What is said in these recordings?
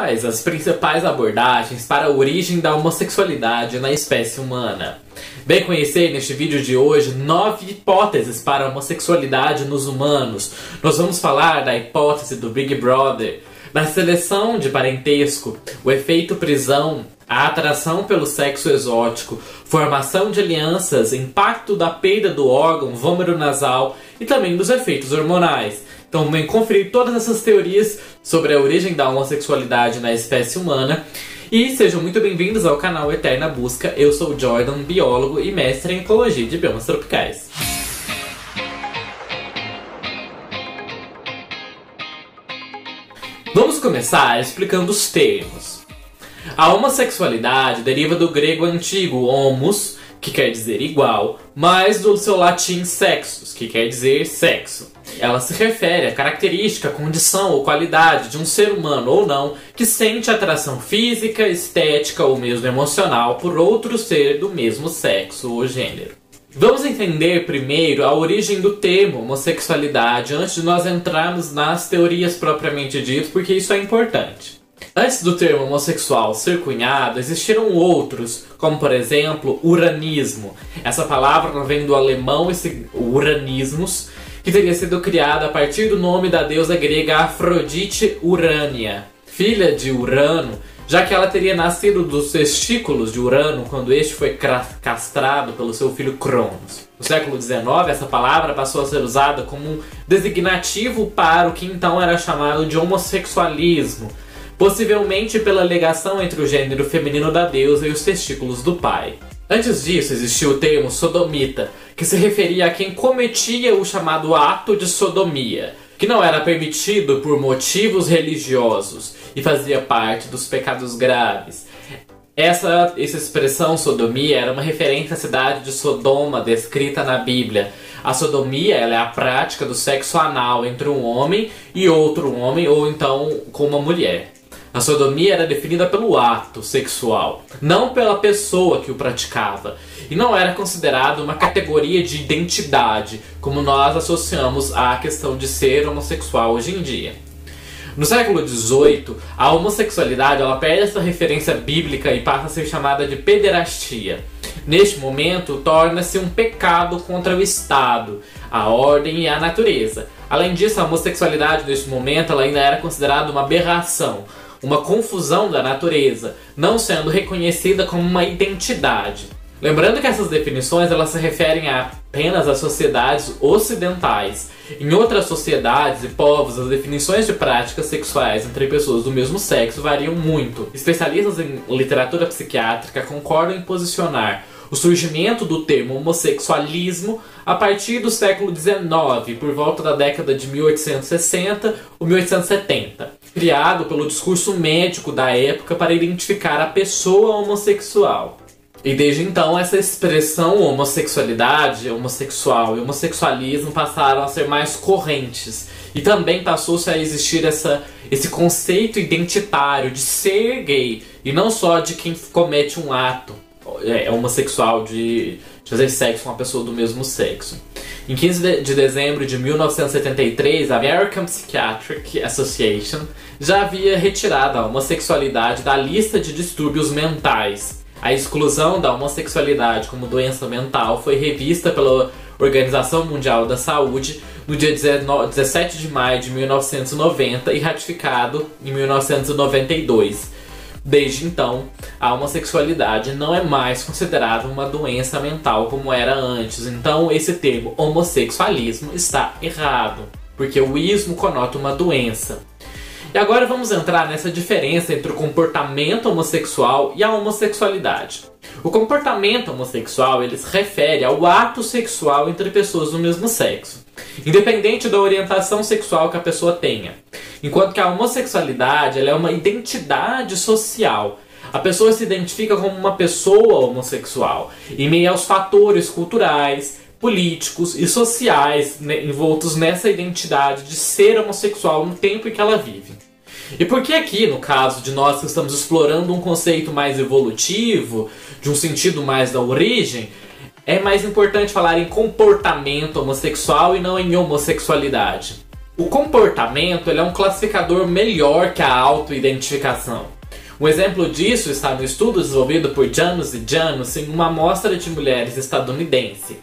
Quais as principais abordagens para a origem da homossexualidade na espécie humana? Bem, conhecer neste vídeo de hoje 9 hipóteses para a homossexualidade nos humanos. Nós vamos falar da hipótese do Big Brother, da seleção de parentesco, o efeito prisão, a atração pelo sexo exótico, formação de alianças, impacto da perda do órgão vômero nasal e também dos efeitos hormonais. Então vem conferir todas essas teorias sobre a origem da homossexualidade na espécie humana. E sejam muito bem-vindos ao canal Eterna Busca. Eu sou o Jordan, biólogo e mestre em ecologia de biomas tropicais. Vamos começar explicando os termos. A homossexualidade deriva do grego antigo homos, que quer dizer igual, mais do seu latim sexus, que quer dizer sexo. Ela se refere à característica, condição ou qualidade de um ser humano ou não que sente atração física, estética ou mesmo emocional por outro ser do mesmo sexo ou gênero. Vamos entender primeiro a origem do termo homossexualidade antes de nós entrarmos nas teorias propriamente ditas, porque isso é importante. Antes do termo homossexual ser cunhado, existiram outros, como por exemplo, uranismo. Essa palavra vem do alemão uranismus, que teria sido criada a partir do nome da deusa grega Afrodite Urânia, filha de Urano, já que ela teria nascido dos testículos de Urano quando este foi castrado pelo seu filho Cronos. No século XIX, essa palavra passou a ser usada como um designativo para o que então era chamado de homossexualismo, possivelmente pela ligação entre o gênero feminino da deusa e os testículos do pai. Antes disso, existia o termo sodomita, que se referia a quem cometia o chamado ato de sodomia, que não era permitido por motivos religiosos e fazia parte dos pecados graves. Essa expressão sodomia era uma referência à cidade de Sodoma, descrita na Bíblia. A sodomia ela é a prática do sexo anal entre um homem e outro homem, ou então com uma mulher. A sodomia era definida pelo ato sexual, não pela pessoa que o praticava, e não era considerada uma categoria de identidade, como nós associamos à questão de ser homossexual hoje em dia. No século XVIII, a homossexualidade ela perde essa referência bíblica e passa a ser chamada de pederastia. Neste momento, torna-se um pecado contra o Estado, a ordem e a natureza. Além disso, a homossexualidade neste momento ela ainda era considerada uma aberração, uma confusão da natureza, não sendo reconhecida como uma identidade. Lembrando que essas definições elas se referem apenas às sociedades ocidentais. Em outras sociedades e povos, as definições de práticas sexuais entre pessoas do mesmo sexo variam muito. Especialistas em literatura psiquiátrica concordam em posicionar o surgimento do termo homossexualismo a partir do século XIX, por volta da década de 1860 ou 1870, criado pelo discurso médico da época para identificar a pessoa homossexual. E desde então, essa expressão homossexualidade, homossexual e homossexualismo passaram a ser mais correntes. E também passou-se a existir esse conceito identitário de ser gay, e não só de quem comete um ato homossexual de fazer sexo com uma pessoa do mesmo sexo. Em 15 de dezembro de 1973, a American Psychiatric Association já havia retirado a homossexualidade da lista de distúrbios mentais. A exclusão da homossexualidade como doença mental foi revista pela Organização Mundial da Saúde no dia 17 de maio de 1990 e ratificado em 1992. Desde então, a homossexualidade não é mais considerada uma doença mental como era antes. Então, esse termo homossexualismo está errado, porque o ismo conota uma doença. E agora vamos entrar nessa diferença entre o comportamento homossexual e a homossexualidade. O comportamento homossexual ele se refere ao ato sexual entre pessoas do mesmo sexo, independente da orientação sexual que a pessoa tenha. Enquanto que a homossexualidade ela é uma identidade social. A pessoa se identifica como uma pessoa homossexual, em meio aos fatores culturais, políticos e sociais envoltos nessa identidade de ser homossexual no tempo em que ela vive. E por que aqui, no caso de nós que estamos explorando um conceito mais evolutivo, de um sentido mais da origem, é mais importante falar em comportamento homossexual e não em homossexualidade? O comportamento ele é um classificador melhor que a autoidentificação. Um exemplo disso está no estudo desenvolvido por Janus e Janus em uma amostra de mulheres estadunidense.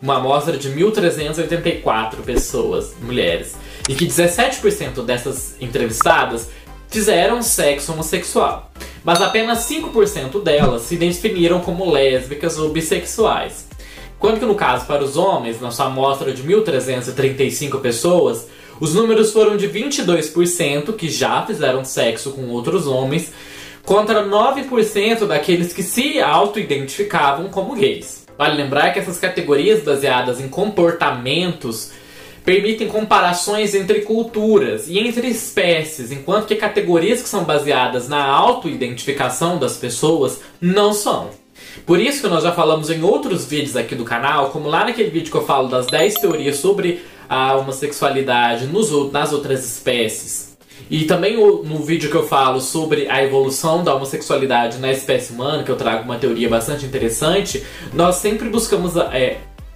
Uma amostra de 1.384 pessoas, mulheres, e que 17% dessas entrevistadas fizeram sexo homossexual, mas apenas 5% delas se definiram como lésbicas ou bissexuais. Quando que no caso para os homens, na sua amostra de 1.335 pessoas, os números foram de 22% que já fizeram sexo com outros homens, contra 9% daqueles que se auto-identificavam como gays. Vale lembrar que essas categorias baseadas em comportamentos permitem comparações entre culturas e entre espécies, enquanto que categorias que são baseadas na auto-identificação das pessoas não são. Por isso que nós já falamos em outros vídeos aqui do canal, como lá naquele vídeo que eu falo das 10 teorias sobre a homossexualidade nas outras espécies, e também no vídeo que eu falo sobre a evolução da homossexualidade na espécie humana, que eu trago uma teoria bastante interessante, nós sempre buscamos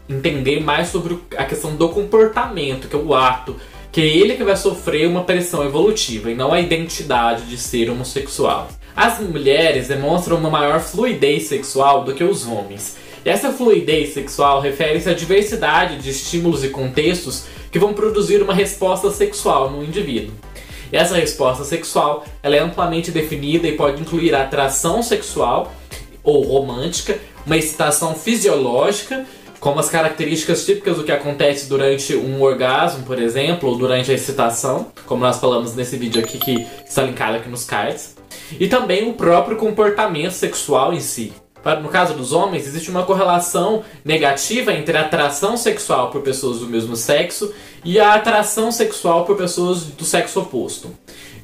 entender mais sobre a questão do comportamento, que é o ato, que é ele que vai sofrer uma pressão evolutiva e não a identidade de ser homossexual. As mulheres demonstram uma maior fluidez sexual do que os homens. E essa fluidez sexual refere-se à diversidade de estímulos e contextos que vão produzir uma resposta sexual no indivíduo. E essa resposta sexual ela é amplamente definida e pode incluir a atração sexual ou romântica, uma excitação fisiológica, como as características típicas do que acontece durante um orgasmo, por exemplo, ou durante a excitação, como nós falamos nesse vídeo aqui que está linkado aqui nos cards, e também o próprio comportamento sexual em si. No caso dos homens, existe uma correlação negativa entre a atração sexual por pessoas do mesmo sexo e a atração sexual por pessoas do sexo oposto.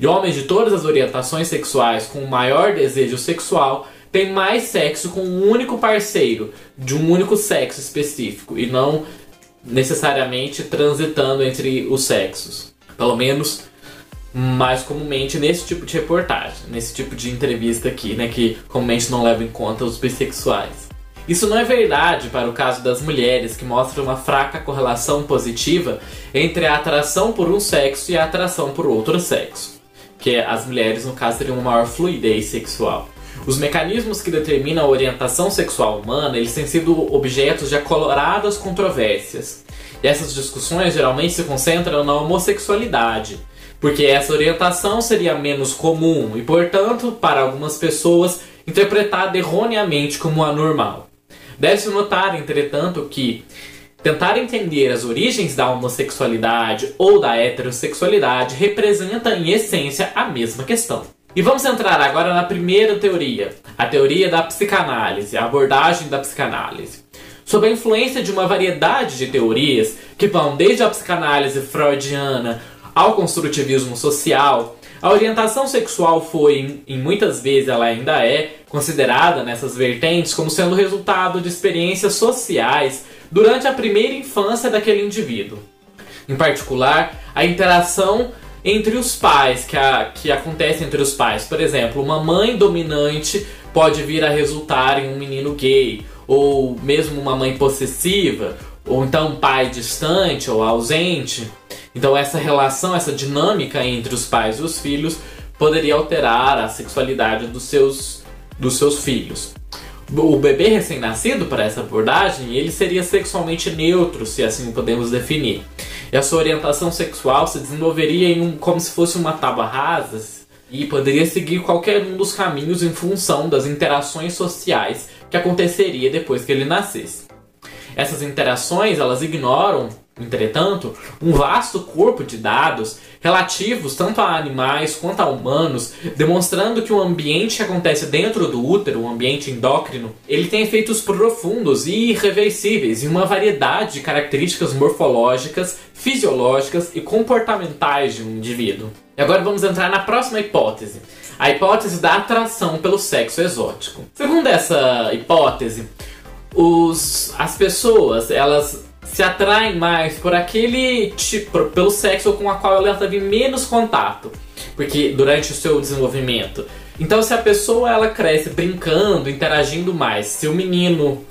E homens de todas as orientações sexuais com maior desejo sexual têm mais sexo com um único parceiro, de um único sexo específico, e não necessariamente transitando entre os sexos. Pelo menos mais comumente nesse tipo de reportagem, nesse tipo de entrevista aqui, né, que comumente não leva em conta os bissexuais. Isso não é verdade para o caso das mulheres, que mostra uma fraca correlação positiva entre a atração por um sexo e a atração por outro sexo, que as mulheres, no caso, teriam uma maior fluidez sexual. Os mecanismos que determinam a orientação sexual humana, eles têm sido objetos de acaloradas controvérsias. E essas discussões geralmente se concentram na homossexualidade, porque essa orientação seria menos comum e, portanto, para algumas pessoas, interpretada erroneamente como anormal. Deve-se notar, entretanto, que tentar entender as origens da homossexualidade ou da heterossexualidade representa, em essência, a mesma questão. E vamos entrar agora na primeira teoria, a teoria da psicanálise, a abordagem da psicanálise. Sob a influência de uma variedade de teorias, que vão desde a psicanálise freudiana ao construtivismo social, a orientação sexual foi, e muitas vezes ela ainda é, considerada nessas vertentes como sendo resultado de experiências sociais durante a primeira infância daquele indivíduo. Em particular, a interação entre os pais, que acontece entre os pais. Por exemplo, uma mãe dominante pode vir a resultar em um menino gay, ou mesmo uma mãe possessiva, ou então um pai distante ou ausente. Então essa relação, essa dinâmica entre os pais e os filhos poderia alterar a sexualidade dos seus filhos. O bebê recém-nascido, para essa abordagem, ele seria sexualmente neutro, se assim o podemos definir. E a sua orientação sexual se desenvolveria como se fosse uma tábua rasa e poderia seguir qualquer um dos caminhos em função das interações sociais que aconteceria depois que ele nascesse. Essas interações, elas ignoram, entretanto, um vasto corpo de dados relativos tanto a animais quanto a humanos, demonstrando que o ambiente que acontece dentro do útero, o ambiente endócrino, ele tem efeitos profundos e irreversíveis em uma variedade de características morfológicas, fisiológicas e comportamentais de um indivíduo. E agora vamos entrar na próxima hipótese, a hipótese da atração pelo sexo exótico. Segundo essa hipótese, as pessoas, elas se atraem mais por aquele tipo, pelo sexo com a qual ela teve menos contato, porque durante o seu desenvolvimento. Então, se a pessoa ela cresce brincando, interagindo mais, se o menino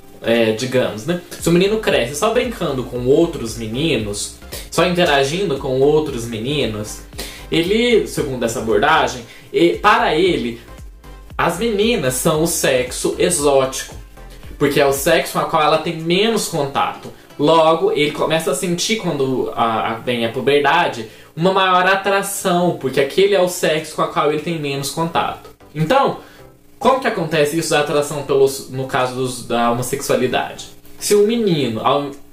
digamos, né? Se o menino cresce só brincando com outros meninos, só interagindo com outros meninos, ele, segundo essa abordagem, para ele, as meninas são o sexo exótico, porque é o sexo com o qual ela tem menos contato. Logo, ele começa a sentir, quando vem a puberdade, uma maior atração, porque aquele é o sexo com o qual ele tem menos contato. Então, como que acontece isso da atração no caso da homossexualidade? Se o menino,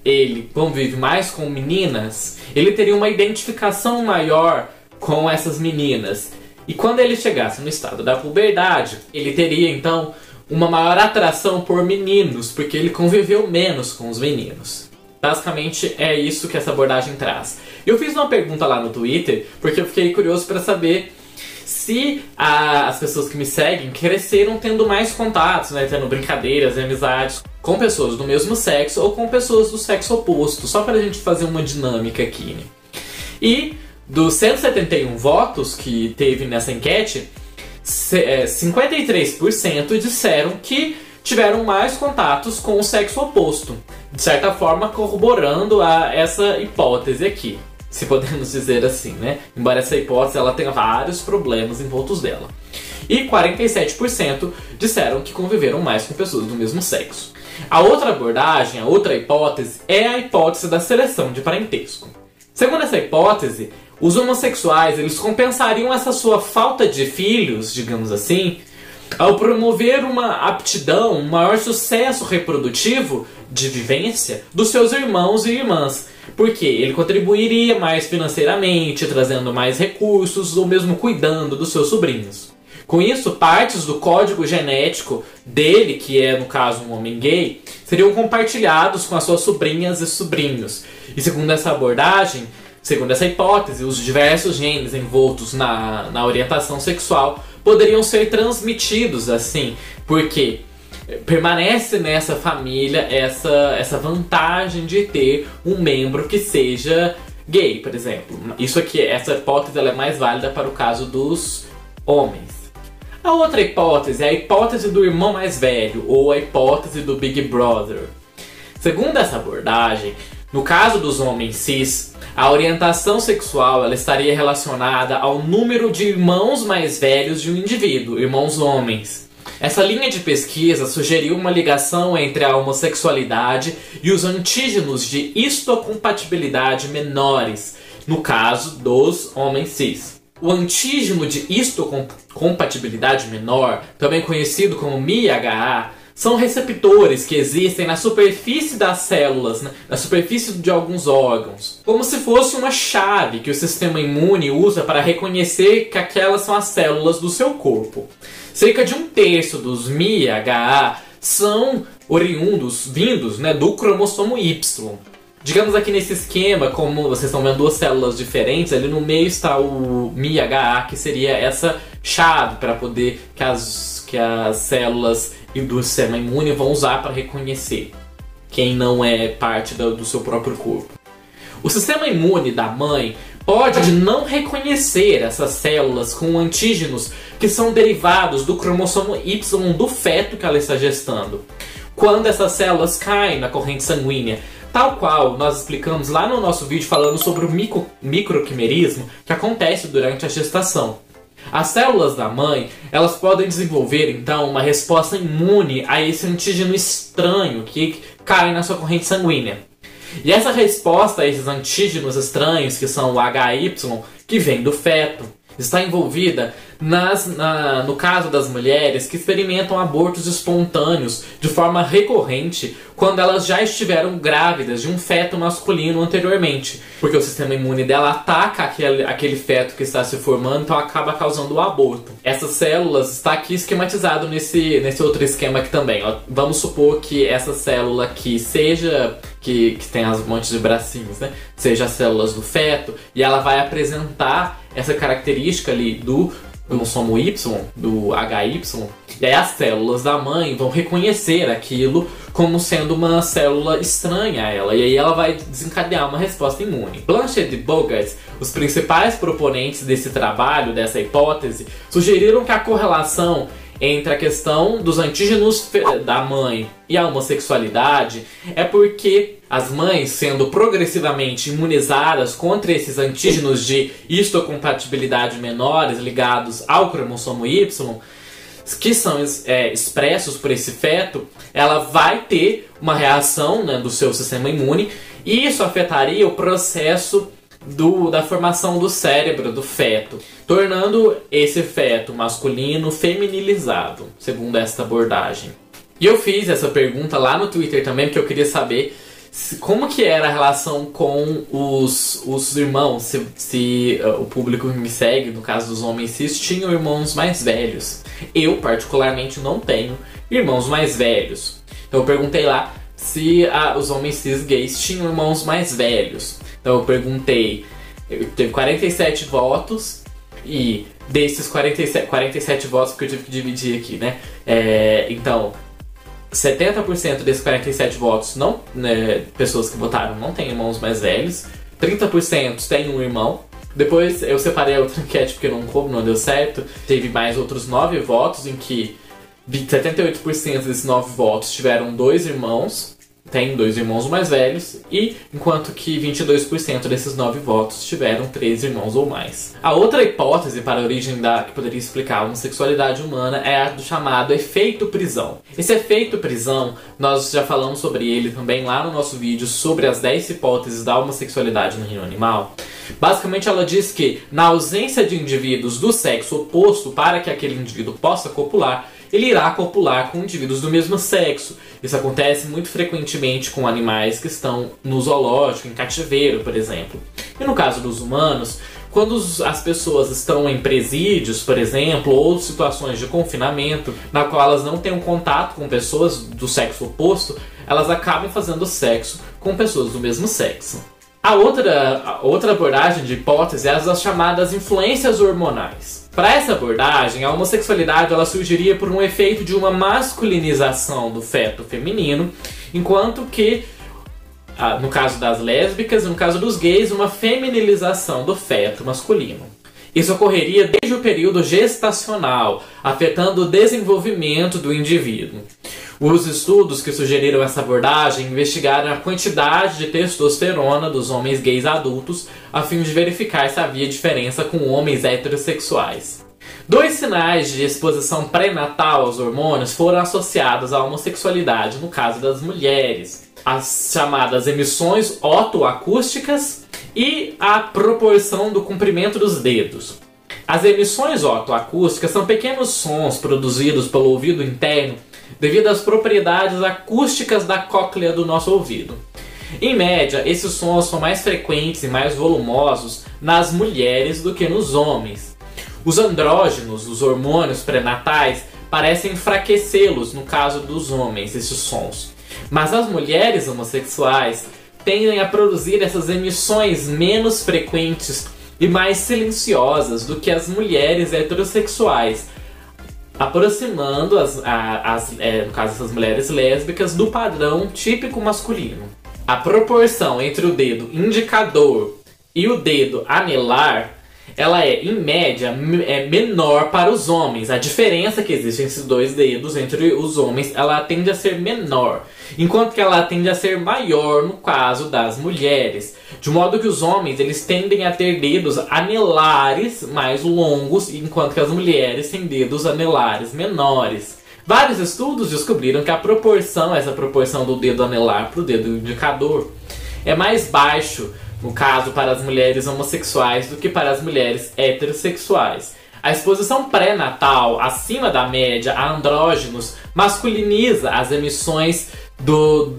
ele convive mais com meninas, ele teria uma identificação maior com essas meninas. E quando ele chegasse no estado da puberdade, ele teria então uma maior atração por meninos, porque ele conviveu menos com os meninos. Basicamente é isso que essa abordagem traz. Eu fiz uma pergunta lá no Twitter, porque eu fiquei curioso para saber se as pessoas que me seguem cresceram tendo mais contatos, né, tendo brincadeiras e amizades com pessoas do mesmo sexo ou com pessoas do sexo oposto, só pra gente fazer uma dinâmica aqui, né? E dos 171 votos que teve nessa enquete, 53% disseram que tiveram mais contatos com o sexo oposto, de certa forma corroborando essa hipótese aqui, se podemos dizer assim, né? Embora essa hipótese ela tenha vários problemas envoltos dela. E 47% disseram que conviveram mais com pessoas do mesmo sexo. A outra abordagem, a outra hipótese, é a hipótese da seleção de parentesco. Segundo essa hipótese, os homossexuais eles compensariam essa sua falta de filhos, digamos assim, ao promover uma aptidão, um maior sucesso reprodutivo de vivência dos seus irmãos e irmãs, porque ele contribuiria mais financeiramente, trazendo mais recursos ou mesmo cuidando dos seus sobrinhos. Com isso, partes do código genético dele, que é no caso um homem gay, seriam compartilhados com as suas sobrinhas e sobrinhos. E segundo essa abordagem, segundo essa hipótese, os diversos genes envoltos na orientação sexual poderiam ser transmitidos assim, porque permanece nessa família essa vantagem de ter um membro que seja gay, por exemplo. Isso aqui, essa hipótese ela é mais válida para o caso dos homens. A outra hipótese é a hipótese do irmão mais velho, ou a hipótese do Big Brother. Segundo essa abordagem, no caso dos homens cis, a orientação sexual ela estaria relacionada ao número de irmãos mais velhos de um indivíduo, irmãos homens. Essa linha de pesquisa sugeriu uma ligação entre a homossexualidade e os antígenos de histocompatibilidade menores, no caso dos homens cis. O antígeno de histocompatibilidade menor, também conhecido como MIH, são receptores que existem na superfície das células, na superfície de alguns órgãos, como se fosse uma chave que o sistema imune usa para reconhecer que aquelas são as células do seu corpo. Cerca de 1/3 dos MIH são vindos do cromossomo Y. Digamos aqui nesse esquema, como vocês estão vendo duas células diferentes, ali no meio está o MIH, que seria essa chave para poder que as células do sistema imune vão usar para reconhecer quem não é parte do seu próprio corpo. O sistema imune da mãe pode não reconhecer essas células com antígenos que são derivados do cromossomo Y do feto que ela está gestando, quando essas células caem na corrente sanguínea, tal qual nós explicamos lá no nosso vídeo falando sobre o microquimerismo que acontece durante a gestação. As células da mãe, elas podem desenvolver então uma resposta imune a esse antígeno estranho que cai na sua corrente sanguínea. E essa resposta a esses antígenos estranhos, que são o HY, que vem do feto, está envolvida no caso das mulheres que experimentam abortos espontâneos de forma recorrente quando elas já estiveram grávidas de um feto masculino anteriormente, porque o sistema imune dela ataca aquele feto que está se formando, então acaba causando o aborto. Essas células está aqui esquematizado nesse outro esquema aqui também. Ó. Vamos supor que essa célula aqui seja que tem as montes de bracinhos, né? Seja as células do feto, e ela vai apresentar essa característica ali do cromossomo Y, do HY, e aí as células da mãe vão reconhecer aquilo como sendo uma célula estranha a ela, e aí ela vai desencadear uma resposta imune. Blanchett e Bogarts, os principais proponentes desse trabalho, dessa hipótese, sugeriram que a correlação entre a questão dos antígenos da mãe e a homossexualidade é porque as mães, sendo progressivamente imunizadas contra esses antígenos de histocompatibilidade menores ligados ao cromossomo Y, que são expressos por esse feto, ela vai ter uma reação, né, do seu sistema imune, e isso afetaria o processo da formação do cérebro do feto, tornando esse feto masculino feminilizado, segundo esta abordagem. E eu fiz essa pergunta lá no Twitter também, porque eu queria saber como que era a relação com os irmãos, se o público que me segue, no caso dos homens cis, tinham irmãos mais velhos. Eu, particularmente, não tenho irmãos mais velhos. Então eu perguntei lá se os homens cis gays tinham irmãos mais velhos. Então eu perguntei, teve 47 votos, e desses 47 votos, porque eu tive que dividir aqui, né? Então, 70% desses 47 votos, pessoas que votaram não têm irmãos mais velhos, 30% têm um irmão. Depois eu separei a outra enquete porque não deu certo. Teve mais outros 9 votos, em que 78% desses 9 votos tiveram 2 irmãos. Tem 2 irmãos mais velhos, e enquanto que 22% desses 9 votos tiveram 3 irmãos ou mais. A outra hipótese para a origem que poderia explicar a homossexualidade humana é a do chamado efeito prisão. Esse efeito prisão, nós já falamos sobre ele também lá no nosso vídeo sobre as 10 hipóteses da homossexualidade no reino animal. Basicamente ela diz que, na ausência de indivíduos do sexo oposto para que aquele indivíduo possa copular, ele irá copular com indivíduos do mesmo sexo. Isso acontece muito frequentemente com animais que estão no zoológico, em cativeiro, por exemplo. E no caso dos humanos, quando as pessoas estão em presídios, por exemplo, ou situações de confinamento, na qual elas não têm um contato com pessoas do sexo oposto, elas acabam fazendo sexo com pessoas do mesmo sexo. A outra abordagem de hipótese é as chamadas influências hormonais. Para essa abordagem, a homossexualidade ela surgiria por um efeito de uma masculinização do feto feminino, enquanto que, no caso das lésbicas e no caso dos gays, uma feminilização do feto masculino. Isso ocorreria desde o período gestacional, afetando o desenvolvimento do indivíduo. Os estudos que sugeriram essa abordagem investigaram a quantidade de testosterona dos homens gays adultos a fim de verificar se havia diferença com homens heterossexuais. 2 sinais de exposição pré-natal aos hormônios foram associados à homossexualidade no caso das mulheres: as chamadas emissões otoacústicas e a proporção do comprimento dos dedos. As emissões otoacústicas são pequenos sons produzidos pelo ouvido interno devido às propriedades acústicas da cóclea do nosso ouvido. Em média, esses sons são mais frequentes e mais volumosos nas mulheres do que nos homens. Os andrógenos, os hormônios pré-natais, parecem enfraquecê-los no caso dos homens, esses sons. Mas as mulheres homossexuais tendem a produzir essas emissões menos frequentes e mais silenciosas do que as mulheres heterossexuais, aproximando no caso dessas mulheres lésbicas, do padrão típico masculino. A proporção entre o dedo indicador e o dedo anelar, ela é, em média, menor para os homens. A diferença que existe entre esses 2 dedos, entre os homens, ela tende a ser menor, enquanto que ela tende a ser maior no caso das mulheres. De modo que os homens eles tendem a ter dedos anelares mais longos, enquanto que as mulheres têm dedos anelares menores. Vários estudos descobriram que essa proporção do dedo anelar para o dedo indicador é mais baixo, no caso para as mulheres homossexuais, do que para as mulheres heterossexuais. A exposição pré-natal acima da média a andrógenos masculiniza as emissões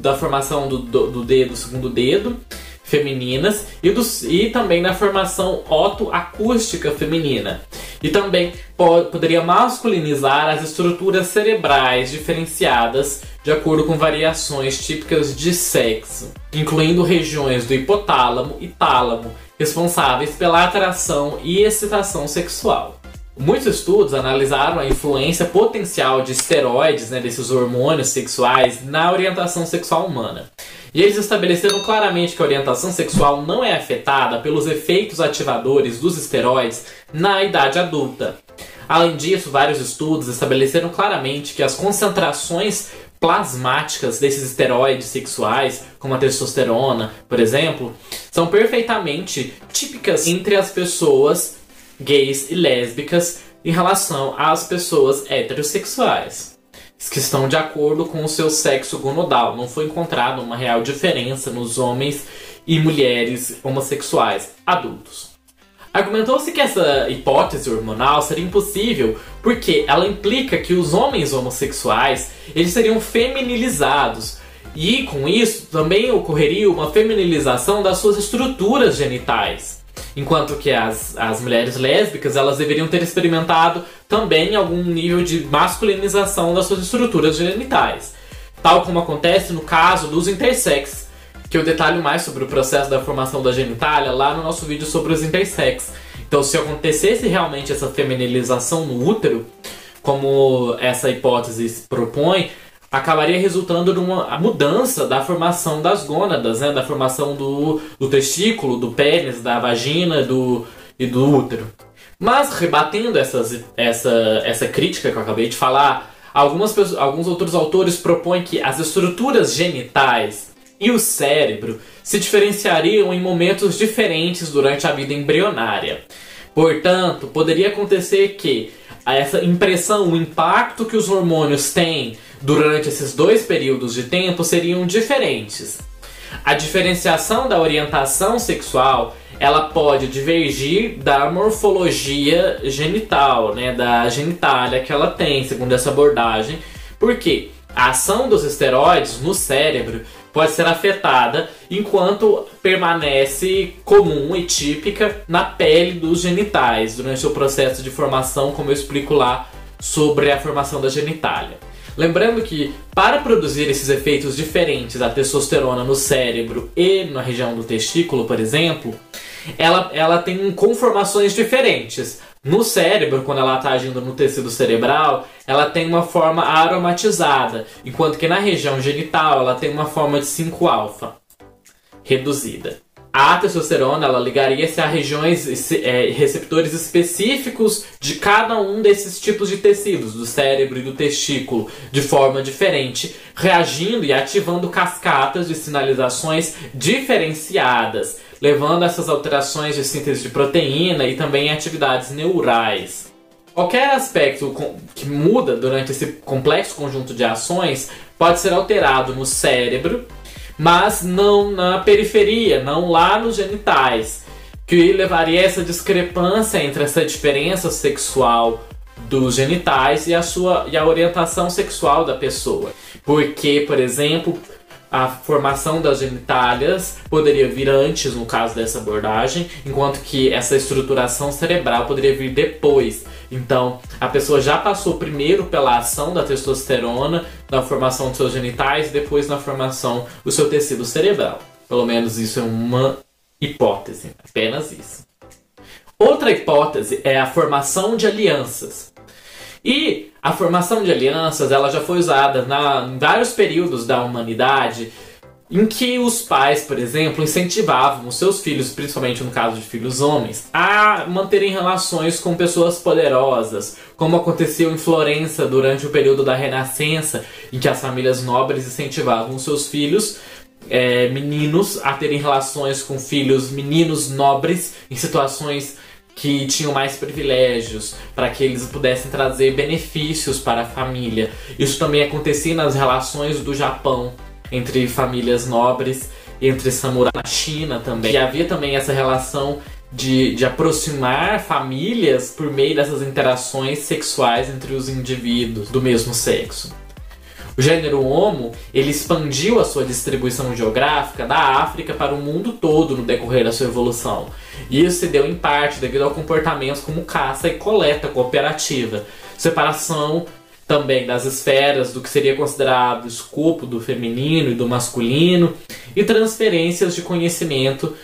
da formação do dedo, segundo dedo, femininas, e também na formação otoacústica feminina. E também poderia masculinizar as estruturas cerebrais diferenciadas de acordo com variações típicas de sexo, incluindo regiões do hipotálamo e tálamo, responsáveis pela atração e excitação sexual. Muitos estudos analisaram a influência potencial de esteroides, desses hormônios sexuais, na orientação sexual humana. E eles estabeleceram claramente que a orientação sexual não é afetada pelos efeitos ativadores dos esteroides na idade adulta. Além disso, vários estudos estabeleceram claramente que as concentrações plasmáticas desses esteroides sexuais, como a testosterona, por exemplo, são perfeitamente típicas entre as pessoas gays e lésbicas em relação às pessoas heterossexuais, que estão de acordo com o seu sexo gonadal. Não foi encontrada uma real diferença nos homens e mulheres homossexuais adultos. Argumentou-se que essa hipótese hormonal seria impossível porque ela implica que os homens homossexuais eles seriam feminilizados e, com isso, também ocorreria uma feminilização das suas estruturas genitais. Enquanto que as mulheres lésbicas elas deveriam ter experimentado também algum nível de masculinização das suas estruturas genitais. Tal como acontece no caso dos intersex, que eu detalho mais sobre o processo da formação da genitália lá no nosso vídeo sobre os intersex. Então, se acontecesse realmente essa feminilização no útero, como essa hipótese propõe, acabaria resultando numa mudança da formação das gônadas, né? Da formação do testículo, do pênis, da vagina e do útero. Mas, rebatendo essa crítica que eu acabei de falar, alguns outros autores propõem que as estruturas genitais e o cérebro se diferenciariam em momentos diferentes durante a vida embrionária. Portanto, poderia acontecer que essa impressão, o impacto que os hormônios têm durante esses dois períodos de tempo seriam diferentes. A diferenciação da orientação sexual ela pode divergir da morfologia genital, né, da genitália que ela tem, segundo essa abordagem, porque a ação dos esteroides no cérebro pode ser afetada enquanto permanece comum e típica na pele dos genitais, durante o processo de formação, como eu explico lá sobre a formação da genitália. Lembrando que, para produzir esses efeitos diferentes da testosterona no cérebro e na região do testículo, por exemplo, ela tem conformações diferentes. No cérebro, quando ela está agindo no tecido cerebral, ela tem uma forma aromatizada, enquanto que na região genital ela tem uma forma de 5-alfa, reduzida. A testosterona ela ligaria-se a regiões receptores específicos de cada um desses tipos de tecidos, do cérebro e do testículo, de forma diferente, reagindo e ativando cascatas de sinalizações diferenciadas, levando a essas alterações de síntese de proteína e também atividades neurais. Qualquer aspecto que muda durante esse complexo conjunto de ações pode ser alterado no cérebro, mas não na periferia, não lá nos genitais, que levaria a essa discrepância entre essa diferença sexual dos genitais e a orientação sexual da pessoa. Porque, por exemplo, a formação das genitálias poderia vir antes, no caso dessa abordagem, enquanto que essa estruturação cerebral poderia vir depois. Então, a pessoa já passou primeiro pela ação da testosterona na formação dos seus genitais e depois na formação do seu tecido cerebral. Pelo menos isso é uma hipótese, apenas isso. Outra hipótese é a formação de alianças. E a formação de alianças ela já foi usada em vários períodos da humanidade em que os pais, por exemplo, incentivavam os seus filhos, principalmente no caso de filhos homens, a manterem relações com pessoas poderosas, como aconteceu em Florença durante o período da Renascença, em que as famílias nobres incentivavam os seus filhos meninos a terem relações com filhos meninos nobres em situações que tinham mais privilégios, para que eles pudessem trazer benefícios para a família. Isso também acontecia nas relações do Japão, entre famílias nobres, entre samurais na China também. E havia também essa relação de aproximar famílias por meio dessas interações sexuais entre os indivíduos do mesmo sexo. O gênero Homo, ele expandiu a sua distribuição geográfica da África para o mundo todo no decorrer da sua evolução. E isso se deu em parte devido ao comportamentos como caça e coleta cooperativa, separação também das esferas do que seria considerado o escopo do feminino e do masculino e transferências de conhecimento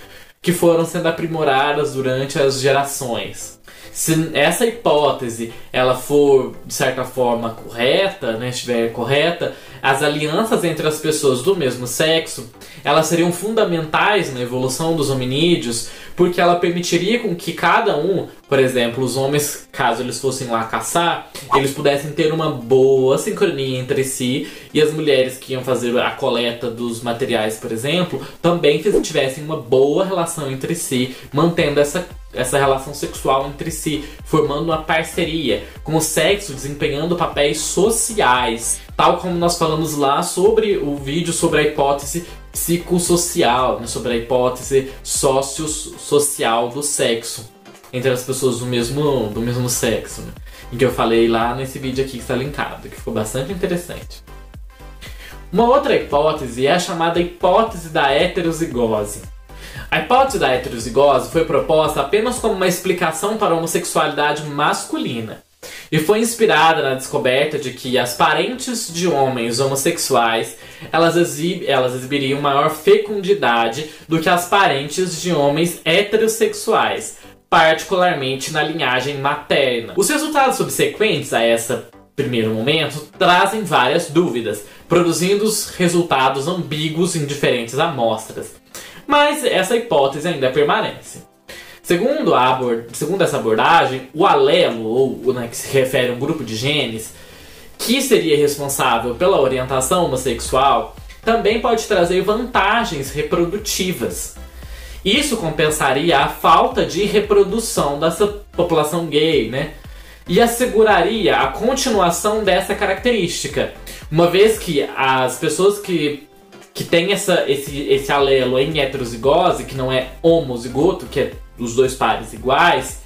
que foram sendo aprimoradas durante as gerações. Se essa hipótese ela for, de certa forma, correta, né, estiver correta, as alianças entre as pessoas do mesmo sexo, elas seriam fundamentais na evolução dos hominídeos, porque ela permitiria com que cada um, por exemplo, os homens, caso eles fossem lá caçar, eles pudessem ter uma boa sincronia entre si, e as mulheres que iam fazer a coleta dos materiais, por exemplo, também tivessem uma boa relação entre si, mantendo essa relação sexual entre si, formando uma parceria, com o sexo desempenhando papéis sociais, tal como nós falamos lá sobre o vídeo sobre a hipótese psicossocial, né, sobre a hipótese sociosocial do sexo entre as pessoas do mesmo sexo, né, em que eu falei lá nesse vídeo aqui que está linkado, que ficou bastante interessante. Uma outra hipótese é a chamada hipótese da heterozigose. A hipótese da heterozigose foi proposta apenas como uma explicação para a homossexualidade masculina e foi inspirada na descoberta de que as parentes de homens homossexuais elas exibiriam maior fecundidade do que as parentes de homens heterossexuais, particularmente na linhagem materna. Os resultados subsequentes a esse primeiro momento trazem várias dúvidas, produzindo resultados ambíguos em diferentes amostras. Mas essa hipótese ainda permanece. Segundo essa abordagem, o alelo, ou que se refere a um grupo de genes, que seria responsável pela orientação homossexual, também pode trazer vantagens reprodutivas. Isso compensaria a falta de reprodução dessa população gay, né? E asseguraria a continuação dessa característica, uma vez que as pessoas que têm esse alelo em heterozigose, que não é homozigoto, que é os dois pares iguais,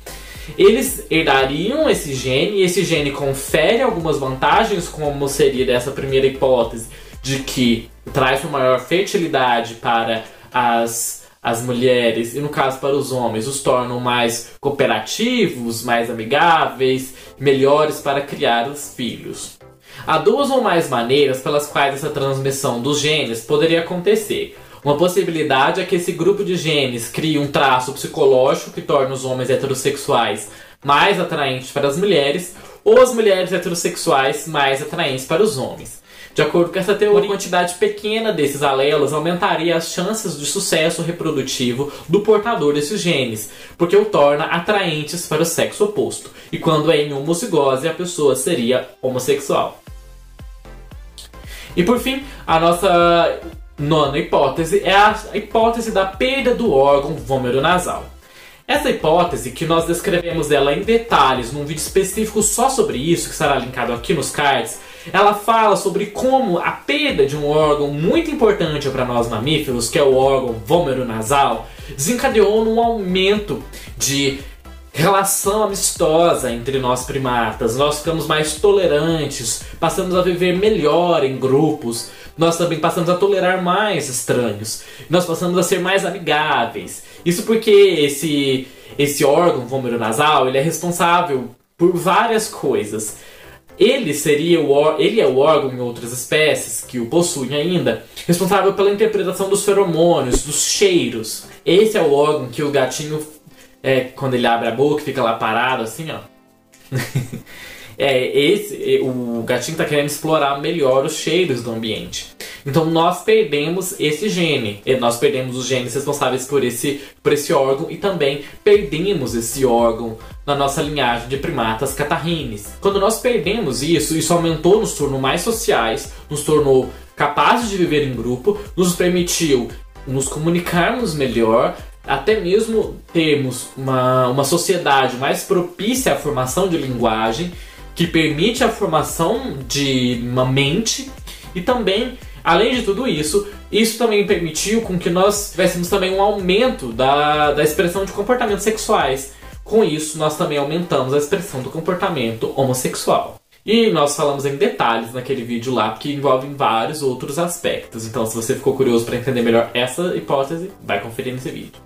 eles herdariam esse gene, e esse gene confere algumas vantagens, como seria dessa primeira hipótese, de que traz uma maior fertilidade para as mulheres, e no caso para os homens, os tornam mais cooperativos, mais amigáveis, melhores para criar os filhos. Há duas ou mais maneiras pelas quais essa transmissão dos genes poderia acontecer. Uma possibilidade é que esse grupo de genes crie um traço psicológico que torne os homens heterossexuais mais atraentes para as mulheres, ou as mulheres heterossexuais mais atraentes para os homens. De acordo com essa teoria, uma quantidade pequena desses alelos aumentaria as chances de sucesso reprodutivo do portador desses genes, porque o torna atraentes para o sexo oposto. E quando é em homozigose, a pessoa seria homossexual. E por fim, a nossa nona hipótese é a hipótese da perda do órgão vômero-nasal. Essa hipótese, que nós descrevemos ela em detalhes num vídeo específico só sobre isso, que será linkado aqui nos cards, ela fala sobre como a perda de um órgão muito importante para nós mamíferos, que é o órgão vômero-nasal, desencadeou num aumento de relação amistosa entre nós primatas. Nós ficamos mais tolerantes, passamos a viver melhor em grupos, nós também passamos a tolerar mais estranhos, nós passamos a ser mais amigáveis. Isso porque esse órgão vômero-nasal, ele é responsável por várias coisas. Ele é o órgão em outras espécies que o possuem ainda, responsável pela interpretação dos feromônios, dos cheiros. Esse é o órgão que o gatinho, quando ele abre a boca, fica lá parado assim, ó. O gatinho está querendo explorar melhor os cheiros do ambiente. Então nós perdemos esse gene. Nós perdemos os genes responsáveis por esse órgão, e também perdemos esse órgão na nossa linhagem de primatas catarrines. Quando nós perdemos isso aumentou, nos tornou mais sociais, nos tornou capazes de viver em grupo, nos permitiu nos comunicarmos melhor, até mesmo termos uma sociedade mais propícia à formação de linguagem, que permite a formação de uma mente. E também, além de tudo isso, também permitiu com que nós tivéssemos também um aumento da expressão de comportamentos sexuais. Com isso, nós também aumentamos a expressão do comportamento homossexual. E nós falamos em detalhes naquele vídeo lá, que envolvem vários outros aspectos. Então, se você ficou curioso para entender melhor essa hipótese, vai conferir nesse vídeo.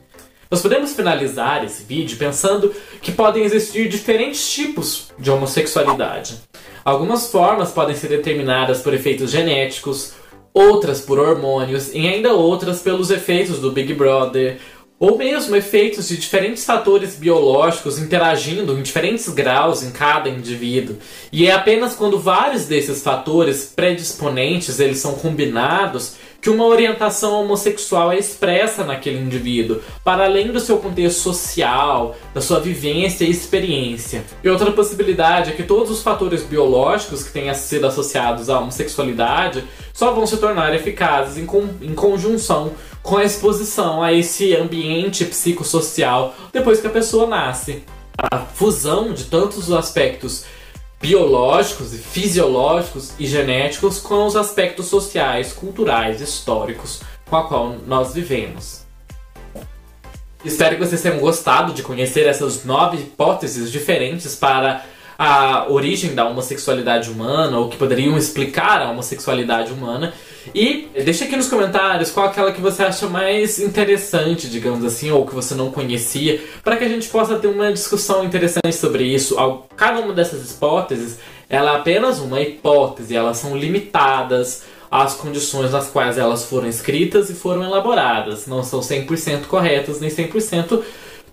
Nós podemos finalizar esse vídeo pensando que podem existir diferentes tipos de homossexualidade. Algumas formas podem ser determinadas por efeitos genéticos, outras por hormônios e ainda outras pelos efeitos do Big Brother, ou mesmo efeitos de diferentes fatores biológicos interagindo em diferentes graus em cada indivíduo. E é apenas quando vários desses fatores predisponentes eles são combinados que uma orientação homossexual é expressa naquele indivíduo, para além do seu contexto social, da sua vivência e experiência. E outra possibilidade é que todos os fatores biológicos que tenham sido associados à homossexualidade só vão se tornar eficazes em conjunção com a exposição a esse ambiente psicossocial depois que a pessoa nasce. A fusão de tantos os aspectos biológicos e fisiológicos e genéticos com os aspectos sociais, culturais, históricos com a qual nós vivemos. Espero que vocês tenham gostado de conhecer essas 9 hipóteses diferentes para a origem da homossexualidade humana, ou que poderiam explicar a homossexualidade humana. E deixa aqui nos comentários qual aquela que você acha mais interessante, digamos assim, ou que você não conhecia, para que a gente possa ter uma discussão interessante sobre isso. Cada uma dessas hipóteses, ela é apenas uma hipótese, elas são limitadas às condições nas quais elas foram escritas e foram elaboradas. Não são 100% corretas, nem 100%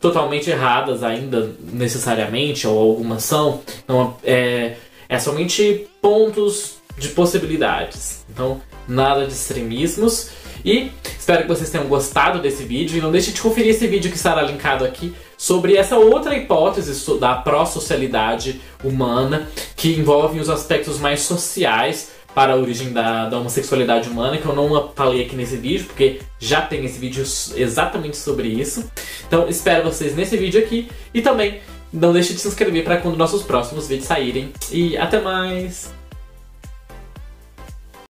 totalmente erradas ainda, necessariamente, ou algumas são. Então, é somente pontos de possibilidades. Então, nada de extremismos. E espero que vocês tenham gostado desse vídeo. E não deixe de conferir esse vídeo que estará linkado aqui sobre essa outra hipótese da pró-socialidade humana, que envolve os aspectos mais sociais para a origem da homossexualidade humana, que eu não falei aqui nesse vídeo, porque já tem esse vídeo exatamente sobre isso. Então espero vocês nesse vídeo aqui, e também não deixe de se inscrever para quando nossos próximos vídeos saírem. E até mais!